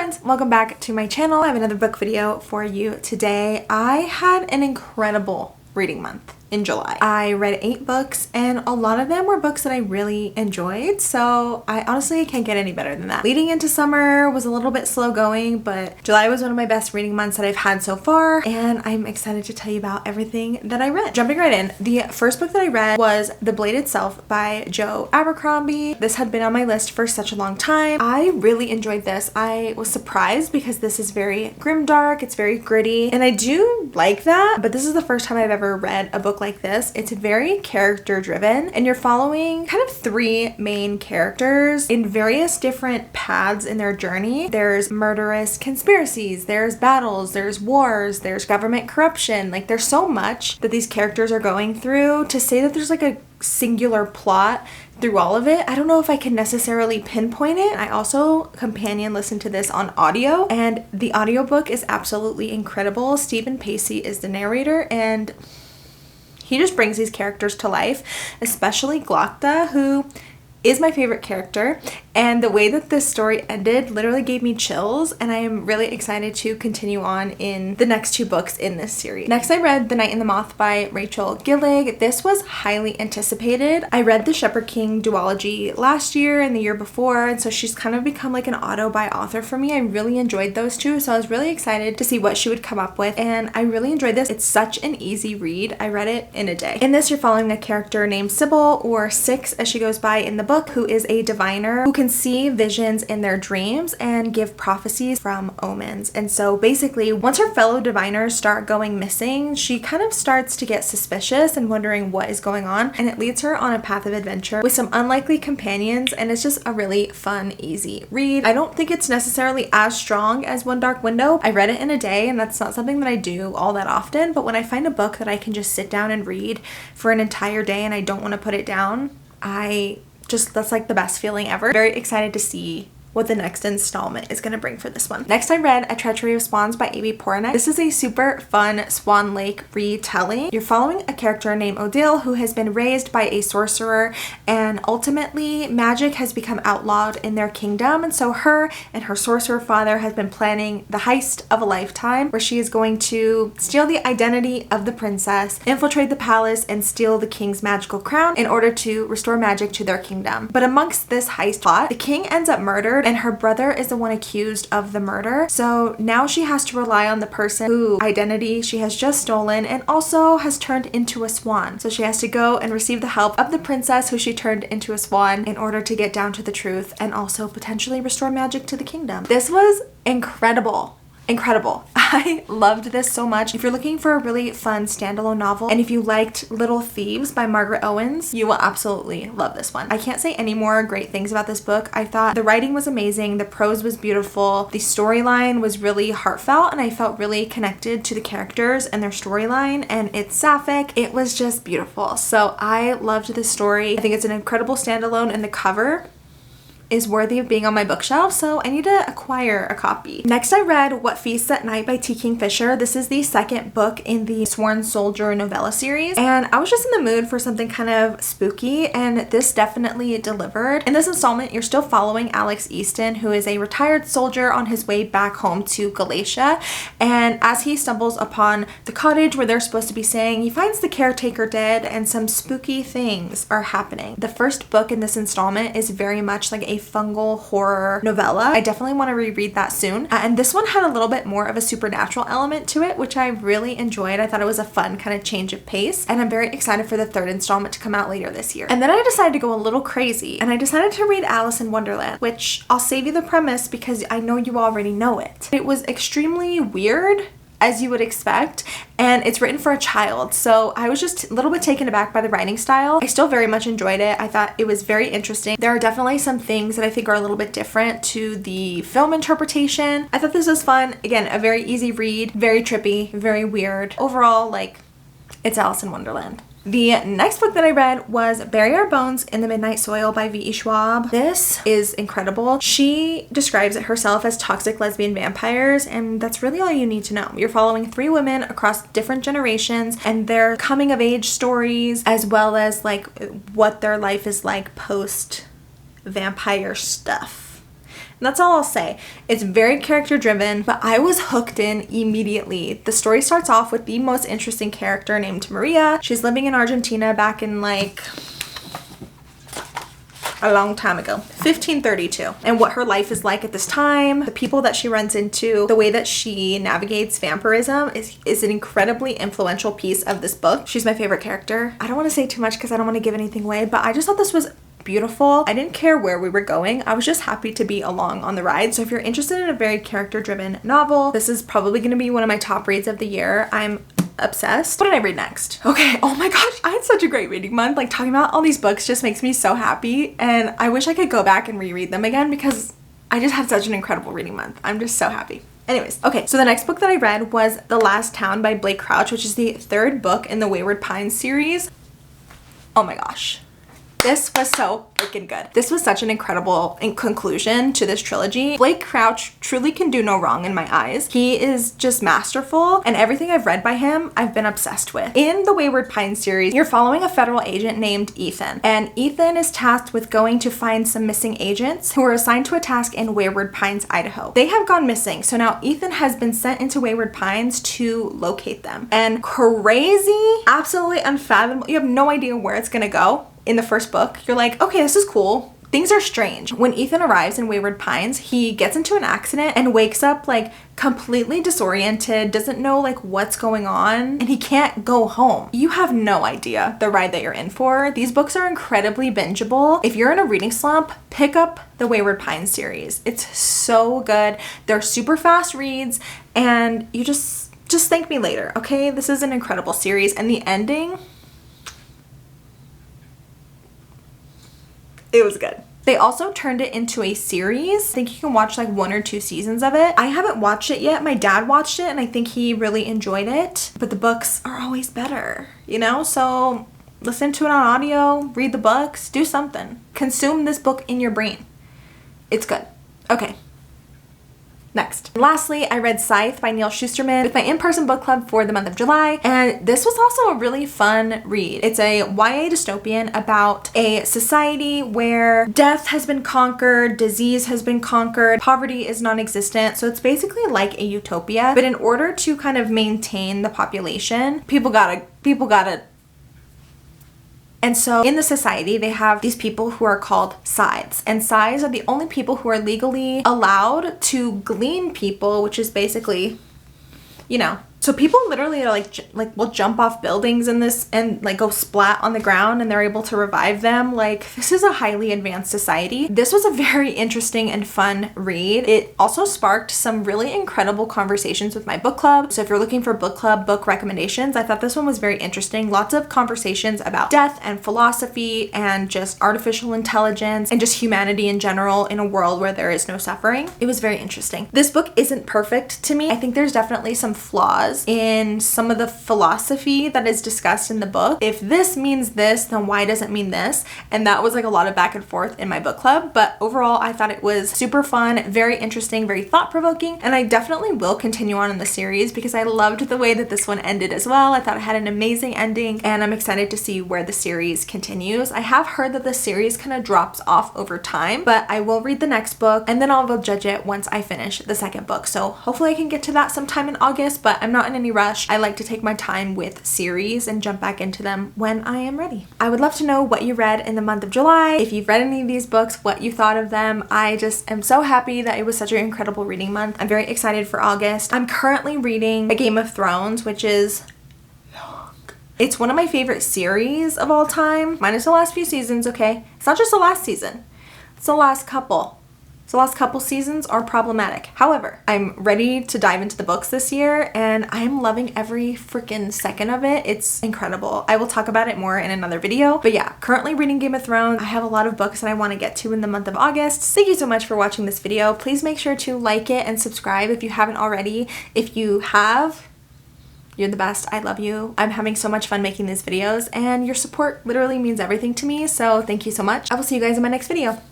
friends, welcome back to my channel. I have another book video for you today. I had an incredible reading month in July. I read 8 books and a lot of them were books that I really enjoyed, so I honestly can't get any better than that. Leading into summer was a little bit slow going, but July was one of my best reading months that I've had so far, and I'm excited to tell you about everything that I read. Jumping right in, the first book that I read was The Blade Itself by Joe Abercrombie. This had been on my list for such a long time. I really enjoyed this. I was surprised because this is very grimdark, it's very gritty, and I do like that, but this is the first time I've ever read a book like this. It's very character driven and you're following kind of 3 main characters in various different paths in their journey. There's murderous conspiracies, there's battles, there's wars, there's government corruption. Like, there's so much that these characters are going through. To say that there's like a singular plot through all of it, I don't know if I can necessarily pinpoint it. I also companion listened to this on audio and the audiobook is absolutely incredible. Stephen Pacey is the narrator and he just brings these characters to life, especially Glocta, who is my favorite character, and the way that this story ended literally gave me chills, and I am really excited to continue on in the next 2 books in this series. Next, I read The Night and the Moth by Rachel Gillig. This was highly anticipated. I read the Shepherd King duology last year and the year before, and so she's kind of become like an auto by author for me. I really enjoyed those 2, so I was really excited to see what she would come up with, and I really enjoyed this. It's such an easy read. I read it in a day. In this, you're following a character named Sybil, or Six as she goes by in the book, who is a diviner who can see visions in their dreams and give prophecies from omens. And so basically, once her fellow diviners start going missing, she kind of starts to get suspicious and wondering what is going on, and it leads her on a path of adventure with some unlikely companions, and it's just a really fun, easy read. I don't think it's necessarily as strong as One Dark Window. I read it in a day, and that's not something that I do all that often, but when I find a book that I can just sit down and read for an entire day and I don't want to put it down, that's like the best feeling ever. Very excited to see what the next installment is going to bring for this one. Next, I read A Treachery of Swans by Poranek. This is a super fun Swan Lake retelling. You're following a character named Odile who has been raised by a sorcerer, and ultimately magic has become outlawed in their kingdom, and so her and her sorcerer father has been planning the heist of a lifetime, where she is going to steal the identity of the princess, infiltrate the palace, and steal the king's magical crown in order to restore magic to their kingdom. But amongst this heist plot, the king ends up murdered and her brother is the one accused of the murder. So now she has to rely on the person whose identity she has just stolen and also has turned into a swan. So she has to go and receive the help of the princess who she turned into a swan in order to get down to the truth and also potentially restore magic to the kingdom. This was incredible. Incredible. I loved this so much. If you're looking for a really fun standalone novel, and if you liked Little Thieves by Margaret Owens, you will absolutely love this one. I can't say any more great things about this book. I thought the writing was amazing, the prose was beautiful, the storyline was really heartfelt, and I felt really connected to the characters and their storyline, and it's sapphic. It was just beautiful. So I loved this story. I think it's an incredible standalone, and the cover is worthy of being on my bookshelf, so I need to acquire a copy. Next, I read What Feasts at Night by T. Kingfisher. This is the 2nd book in the Sworn Soldier novella series, and I was just in the mood for something kind of spooky, and this definitely delivered. In this installment, you're still following Alex Easton, who is a retired soldier on his way back home to Galatia, and as he stumbles upon the cottage where they're supposed to be staying, he finds the caretaker dead, and some spooky things are happening. The first book in this installment is very much like a fungal horror novella. I definitely want to reread that soon. And this one had a little bit more of a supernatural element to it, which I really enjoyed. I thought it was a fun kind of change of pace, and I'm very excited for the 3rd installment to come out later this year. And then I decided to go a little crazy, and I decided to read Alice in Wonderland, which I'll save you the premise because I know you already know it. It was extremely weird, as you would expect, and it's written for a child, so I was just a little bit taken aback by the writing style. I still very much enjoyed it. I thought it was very interesting. There are definitely some things that I think are a little bit different to the film interpretation. I thought this was fun. Again, a very easy read, very trippy, very weird. Overall, like, it's Alice in Wonderland. The next book that I read was Bury Our Bones in the Midnight Soil by V.E. Schwab. This is incredible. She describes it herself as toxic lesbian vampires, and that's really all you need to know. You're following 3 women across different generations and their coming of age stories, as well as like what their life is like post vampire stuff. And that's all I'll say. It's very character driven, but I was hooked in immediately. The story starts off with the most interesting character named Maria. She's living in Argentina back in like a long time ago, 1532, and what her life is like at this time, the people that she runs into, the way that she navigates vampirism is an incredibly influential piece of this book. She's my favorite character. I don't want to say too much because I don't want to give anything away, but I just thought this was beautiful. I didn't care where we were going. I was just happy to be along on the ride. So if you're interested in a very character driven novel, this is probably going to be one of my top reads of the year. I'm obsessed. What did I read next? Okay, oh my gosh, I had such a great reading month. Like, talking about all these books just makes me so happy, and I wish I could go back and reread them again because I just had such an incredible reading month. I'm just so happy. Anyways, okay, so the next book that I read was The Last Town by Blake Crouch, which is the third book in the Wayward Pines series. Oh my gosh. This was so freaking good. This was such an incredible conclusion to this trilogy. Blake Crouch truly can do no wrong in my eyes. He is just masterful, and everything I've read by him, I've been obsessed with. In the Wayward Pines series, you're following a federal agent named Ethan, and Ethan is tasked with going to find some missing agents who are assigned to a task in Wayward Pines, Idaho. They have gone missing, so now Ethan has been sent into Wayward Pines to locate them. And crazy, absolutely unfathomable, you have no idea where it's gonna go. In the first book, you're like, okay, this is cool. Things are strange. When Ethan arrives in Wayward Pines, he gets into an accident and wakes up like completely disoriented, doesn't know like what's going on, and he can't go home. You have no idea the ride that you're in for. These books are incredibly bingeable. If you're in a reading slump, pick up the Wayward Pines series. It's so good. They're super fast reads, and you just thank me later, okay? This is an incredible series, and the ending, it was good. They also turned it into a series. I think you can watch like 1 or 2 seasons of it. I haven't watched it yet. My dad watched it and I think he really enjoyed it. But the books are always better, you know? So listen to it on audio, read the books, do something. Consume this book in your brain. It's good. Okay. Next. Lastly, I read Scythe by Neal Shusterman with my in-person book club for the month of July, and this was also a really fun read. It's a YA dystopian about a society where death has been conquered, disease has been conquered, poverty is non-existent, so it's basically like a utopia, but in order to kind of maintain the population, people gotta and so in the society, they have these people who are called scythes. And scythes are the only people who are legally allowed to glean people, which is basically, you know. So people literally are like will jump off buildings in this and like go splat on the ground, and they're able to revive them. Like, this is a highly advanced society. This was a very interesting and fun read. It also sparked some really incredible conversations with my book club. So if you're looking for book club book recommendations, I thought this one was very interesting. Lots of conversations about death and philosophy and just artificial intelligence and just humanity in general in a world where there is no suffering. It was very interesting. This book isn't perfect to me. I think there's definitely some flaws in some of the philosophy that is discussed in the book. If this means this, then why does it mean this? And that was like a lot of back and forth in my book club. But overall, I thought it was super fun, very interesting, very thought-provoking, and I definitely will continue on in the series because I loved the way that this one ended as well. I thought it had an amazing ending, and I'm excited to see where the series continues. I have heard that the series kind of drops off over time, but I will read the next book and then I'll judge it once I finish the second book. So hopefully I can get to that sometime in August, but I'm not in any rush. I like to take my time with series and jump back into them when I am ready. I would love to know what you read in the month of July. If you've read any of these books, what you thought of them. I just am so happy that it was such an incredible reading month. I'm very excited for August. I'm currently reading A Game of Thrones, which is long. It's one of my favorite series of all time, minus the last few seasons, okay? It's not just the last season, it's the last couple. So the last couple seasons are problematic. However, I'm ready to dive into the books this year and I'm loving every freaking second of it. It's incredible. I will talk about it more in another video. But yeah, currently reading Game of Thrones. I have a lot of books that I want to get to in the month of August. Thank you so much for watching this video. Please make sure to like it and subscribe if you haven't already. If you have, you're the best. I love you. I'm having so much fun making these videos and your support literally means everything to me. So thank you so much. I will see you guys in my next video.